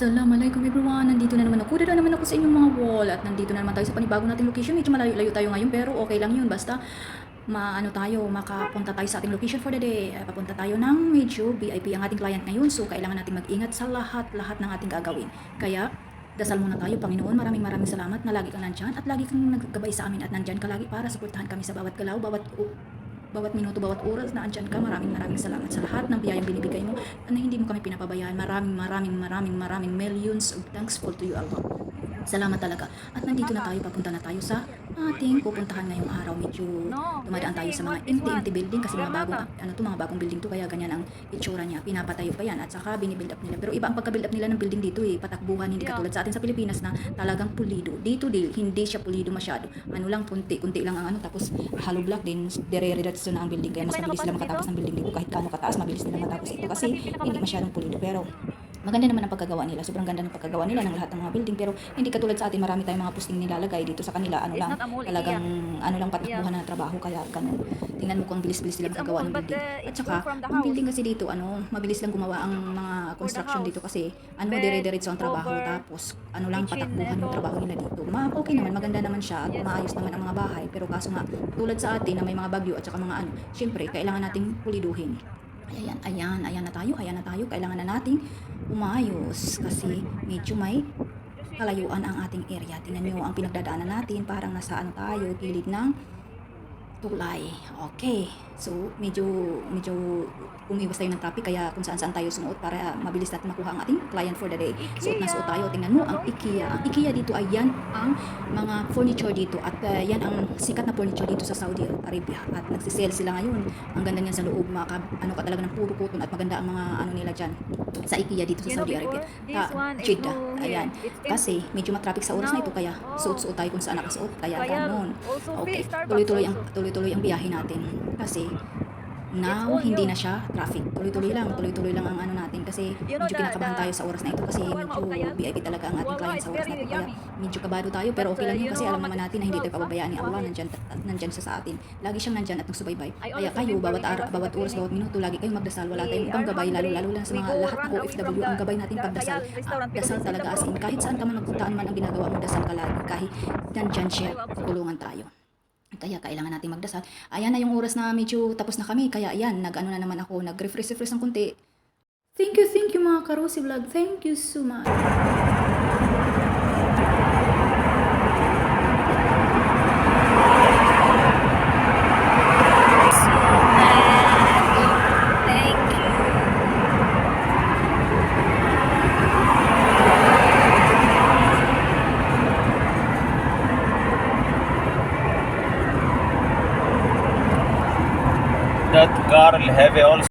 Assalamualaikum everyone! Nandito na naman ako. Dada naman ako sa inyong mga wall at nandito na naman tayo sa panibago nating location. Medyo malayo-layo tayo ngayon pero okay lang yun. Basta makapunta tayo sa ating location for the day. Papunta tayo ng medyo VIP ang ating client ngayon. So kailangan natin mag-ingat sa lahat ng ating gagawin. Kaya dasal muna tayo, Panginoon. Maraming salamat na lagi kang nandyan at lagi kang naggabay sa amin at nandyan ka lagi para suportahan kami sa bawat galaw, bawat minuto, bawat oras na andyan ka. Maraming salamat sa lahat ng biyayang binibigay mo na hindi mo kami pinapabayaan. Maraming millions of thanks for to you, Allah. Salamat talaga. At nandito na tayo, papunta na tayo sa ating pupuntahan ngayong araw. Medyo dumadaan tayo sa mga empty building kasi mga bagong building to, kaya ganyan ang itsura niya. Pinapatayo pa yan at saka binibuild up nila. Pero iba ang pagka-build up nila ng building dito patakbuhan, hindi katulad sa atin sa Pilipinas na talagang pulido. Dito hindi siya pulido masyado. Kunti lang ang tapos hollow block din, dire-diretso na ang building. Kaya mas mabilis sila makatapos ng building dito. Kahit gaano kataas, mabilis nila matapos ito kasi hindi masyadong pulido. Pero maganda naman ang pagkagawa nila. Sobrang ganda ng pagkagawa nila ng lahat ng mga building. Pero hindi katulad sa atin, marami tayong mga posting nilalagay dito sa kanila. Talagang patakbuhan na trabaho. Kaya ganun. Tingnan mo kung bilis-bilis silang gagawa ng building. At saka, ang building kasi dito, mabilis lang gumawa ang mga construction dito kasi dire-diretso ang trabaho. Tapos, patakbuhan yung trabaho nila dito. Okay naman, maganda naman siya at maayos naman ang mga bahay. Pero kaso nga, tulad sa atin na may mga bagyo at saka mga syempre, kailangan nating puliduhin. Ayan na tayo. Kailangan na nating umayos kasi medyo may kalayuan ang ating area. Tingnan nyo ang pinagdadaanan natin, parang nasa tayo, gilid ng tulay. Okay. So, medyo umiwas tayo ng traffic kaya kung saan tayo sumuot para mabilis natin makuha ang ating client for the day. Suot tayo. Tingnan mo ang IKEA. Ang IKEA dito ay yan ang mga furniture dito at yan ang sikat na furniture dito sa Saudi Arabia at nagsisale sila ngayon. Ang ganda niyan sa loob, ka talaga ng puro cotton at maganda ang mga nila dyan sa IKEA dito sa Saudi Arabia. Jeddah. Ayan. Kasi medyo matraffic sa oras na ito kaya suot tayo kung saan nakasuot. Kaya ganoon. Okay. Tuloy-tuloy ang biyahe natin. Kasi now, hindi na siya traffic. Tuloy-tuloy lang ang natin kasi medyo kinakabahan tayo sa oras na ito kasi medyo VIP talaga ang ating client sa oras na ito. Kaya medyo kabado tayo pero okay lang yun kasi alam naman natin na hindi tayo pababayaan ni Allah. Nandyan siya sa atin. Lagi siyang nandyan at nagsubaybay. Kaya kayo, bawat oras, bawat minuto, lagi kayong magdasal. Wala tayong ibang gabay, lalo lang sa mga lahat ng OFW. Ang gabay natin pagdasal. Dasal talaga as in. Kahit saan ka man magpuntaan man ang ginagawa mo, dasal ka lagi. Kahit nandyan siya, tutulungan tayo. Kaya kailangan natin magdasal. Ayan na yung oras na medyo tapos na kami. Kaya ayan, na naman ako. Nag-refresh ng kunti. Thank you mga Karosi Vlog. Thank you so much. That car will have also